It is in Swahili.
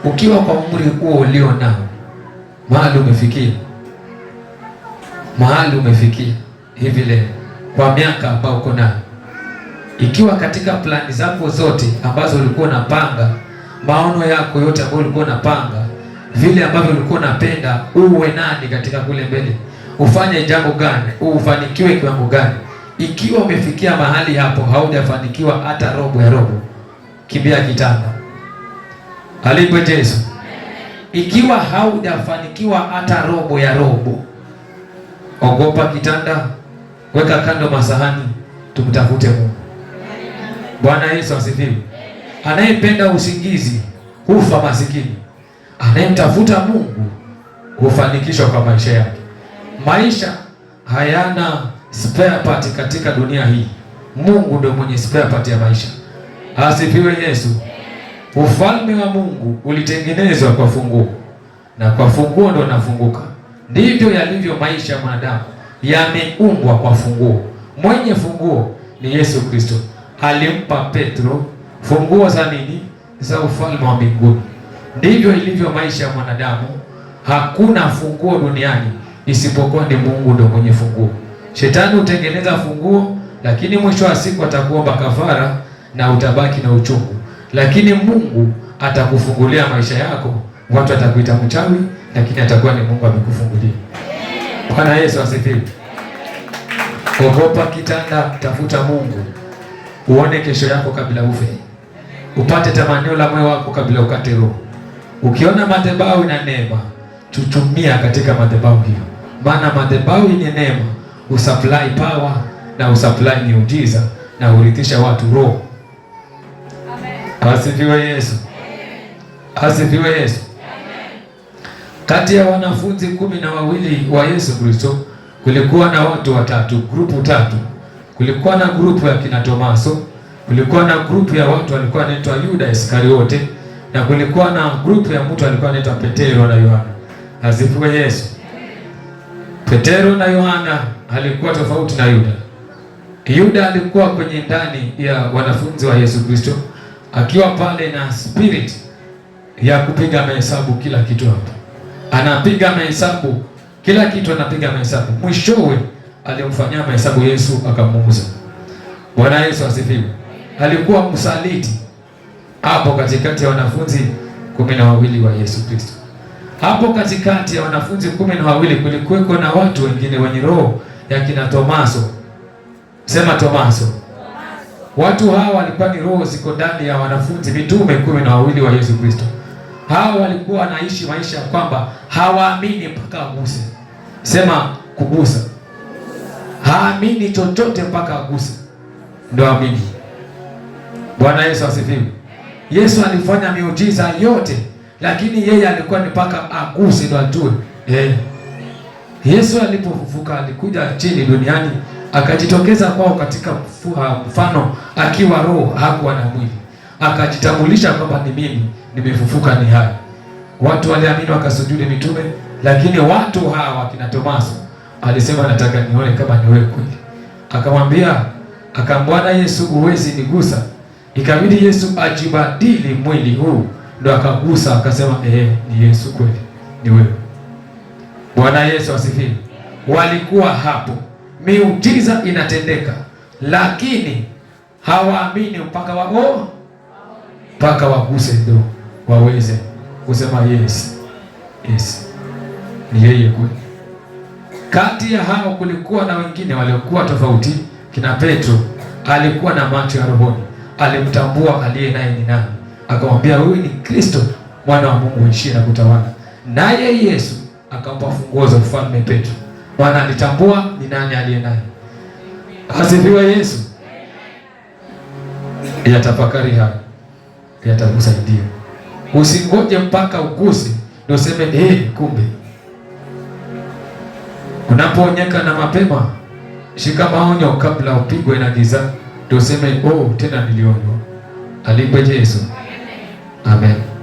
Ukiwa kwa umri huo ulio nao, mahali umefikia hivi leo, kwa miaka ambayo uko nayo, ikiwa katika plani zako zote ambazo ulikuwa unapanga, maono yako yote ambayo ulikuwa unapanga, vile ambavyo ulikuwa unapenda uwe nani katika kule mbele, ufanye jambo gani, ufanikiwe kiwango gani, ikiwa umefikia mahali hapo haujafanikiwa hata robo ya robo, kimbia kitanda. Alipo Yesu. Ikiwa haujafanikiwa hata robo ya robo, ogopa kitanda, weka kando masahani, tumtafute Mungu. Bwana Yesu asifiwe. Anayependa usingizi hufa masikini. Anayemtafuta Mungu hufanikishwa kwa maisha yake. Maisha hayana spare part katika dunia hii. Mungu ndio mwenye spare part ya maisha. Asifiwe Yesu. Ufalme wa Mungu ulitengenezwa kwa funguo, na kwa funguo ndio nafunguka. Ndivyo yalivyo maisha ya mwanadamu, yameumbwa kwa funguo. Mwenye funguo ni Yesu Kristo. Alimpa Petro funguo za nini? Za ufalme wa mbinguni. Ndivyo ilivyo maisha ya mwanadamu. Hakuna funguo duniani isipokuwa ni Mungu ndio mwenye funguo. Shetani hutengeneza funguo, lakini mwisho wa siku atakuomba kafara na utabaki na uchungu. Lakini Mungu atakufungulia maisha yako. Watu watakuita mchawi, lakini atakuwa ni Mungu amekufungulia. Bwana Yesu asifiwe. Ogopa kitanda, tafuta Mungu. Uone kesho yako kabla ufe. Upate tamanio la moyo wako kabla ukate roho. Ukiona madhabahu ina neema, chuchumia katika madhabahu hiyo. Maana madhabahu yenye neema usupply power na usupply miujiza na urithisha watu roho. Asifiwe Yesu. Asifiwe Yesu. Kati ya wanafunzi 12 wa Yesu Kristo kulikuwa na watu watatu, grupu tatu. Kulikuwa na grupu ya kina Tomaso, kulikuwa na grupu ya watu walikuwa wanaitwa Yuda Iskariote, na kulikuwa na grupu ya mtu alikuwa anaitwa Petero na Yohana. Asifiwe Yesu. Petero na Yohana alikuwa tofauti na Yuda. Yuda alikuwa kwenye ndani ya wanafunzi wa Yesu Kristo, akiwa pale na spirit ya kupiga mahesabu kila kitu hapo. Anapiga mahesabu kila kitu, anapiga mahesabu. Mwishowe alimfanyia mahesabu Yesu, akamuuza. Bwana Yesu asifiwe. Alikuwa msaliti hapo katikati ya wanafunzi 12 wa Yesu Kristo. Hapo katikati ya wanafunzi 12 kulikuwa na watu wengine wenye roho ya kina Tomaso. Sema Tomaso. Watu hawa walikuwa ni roho ziko ndani ya wanafunzi mitume 12 wa Yesu Kristo. Hawa walikuwa wanaishi maisha ya kwamba hawaamini mpaka aguse. Sema kugusa. Haamini chochote mpaka aguse ndio amini. Bwana Yesu asifiwe. Yesu alifanya miujiza yote, lakini yeye alikuwa ni mpaka aguse ndio atue. Yesu alipofufuka alikuja chini duniani, akajitokeza kwao katika mfano akiwa roho, hakuwa na mwili. Akajitambulisha kwamba ni mimi nimefufuka, ni hai. Watu waliamini wakasujudi mitume, lakini watu hawa kina Tomaso alisema nataka nione kama ni wewe kweli. Akamwambia, akambwana Yesu, uwezi nigusa. Ikabidi Yesu ajibadili mwili huu, ndo akagusa, akasema ni Yesu kweli, ni wewe. Bwana Yesu asifiwe. Walikuwa hapo, miujiza inatendeka, lakini hawaamini mpaka waguse ndo waweze kusema yes, ni yeye kweli. Kati ya hao kulikuwa na wengine waliokuwa tofauti. Kina Petro alikuwa na macho ya rohoni, alimtambua aliye naye ni nani, akamwambia huyu ni Kristo mwana wa Mungu aishiye na kutawala. Naye Yesu akampa funguo za ufalme Petro, maana alitambua ni nani aliye naye. Asifiwe Yesu. Yatafakari haya, yatakusaidia. Usingoje mpaka uguse ndio useme kumbe. Unapoonyeka na mapema, shika maonyo kabla upigwe na giza, ndio useme tena nilionywa. Alipe Yesu. Amen.